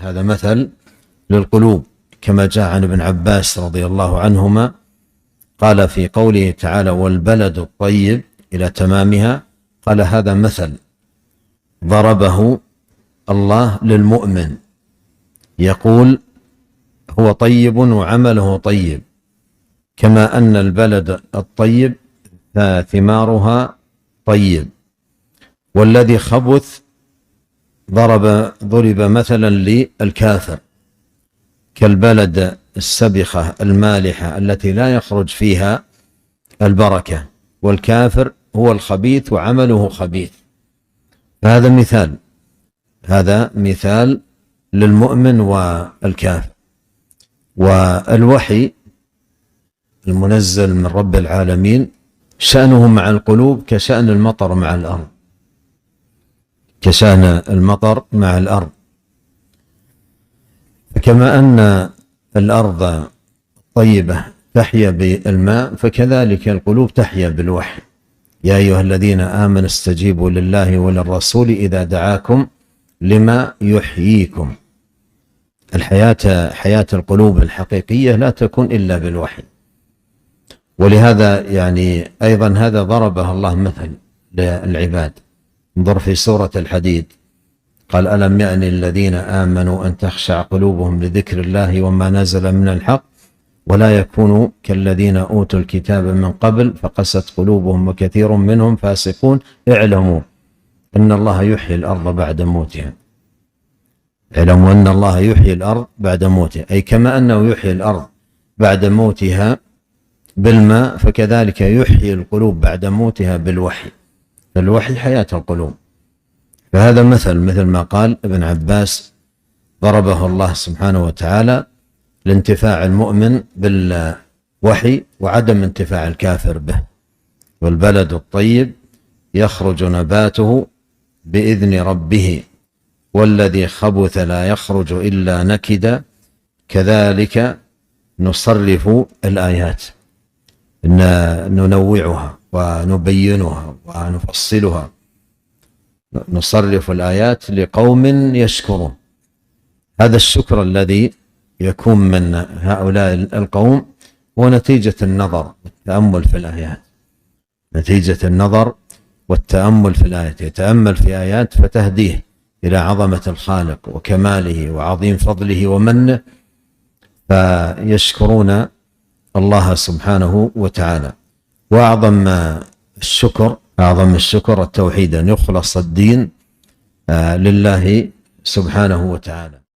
هذا مثل للقلوب، كما جاء عن ابن عباس رضي الله عنهما قال في قوله تعالى والبلد الطيب إلى تمامها، قال هذا مثل ضربه الله للمؤمن، يقول هو طيب وعمله طيب، كما أن البلد الطيب ثمارها طيب، والذي خبث ضرب مثلا للكافر كالبلد السبخة المالحة التي لا يخرج فيها البركة، والكافر هو الخبيث وعمله خبيث. هذا مثال للمؤمن والكافر. والوحي المنزل من رب العالمين شأنه مع القلوب كشأن المطر مع الأرض، كشأن المطر مع الأرض. فكما أن الأرض طيبة تحيا بالماء، فكذلك القلوب تحيا بالوحي. يا أيها الذين آمنوا استجيبوا لله وللرسول إذا دعاكم لما يحييكم. حياة القلوب الحقيقية لا تكون إلا بالوحي. ولهذا يعني أيضا هذا ضربه الله مثل للعباد. انظر في سورة الحديد قال ألم يأن الذين آمنوا أن تخشع قلوبهم لذكر الله وما نزل من الحق ولا يكونوا كالذين أوتوا الكتاب من قبل فقست قلوبهم وكثير منهم فاسقون اعلموا أن الله يحيي الأرض بعد موتها. اعلموا أن الله يحيي الأرض بعد موتها، أي كما أنه يحيي الأرض بعد موتها بالماء فكذلك يحيي القلوب بعد موتها بالوحي. فالوحي حياة القلوب. فهذا مثل ما قال ابن عباس ضربه الله سبحانه وتعالى لانتفاع المؤمن بالوحي وعدم انتفاع الكافر به. والبلد الطيب يخرج نباته بإذن ربه والذي خبث لا يخرج إلا نكدا كذلك نصرف الآيات، ننوعها ونبينها ونفصلها، نصرف الآيات لقوم يشكرون. هذا الشكر الذي يكون من هؤلاء القوم هو نتيجة النظر والتأمل في الآيات، نتيجة النظر والتأمل في الآيات، يتأمل في آيات فتهديه إلى عظمة الخالق وكماله وعظيم فضله ومنه، فيشكرون الله سبحانه وتعالى. وأعظم الشكر التوحيد، أن يخلص الدين لله سبحانه وتعالى.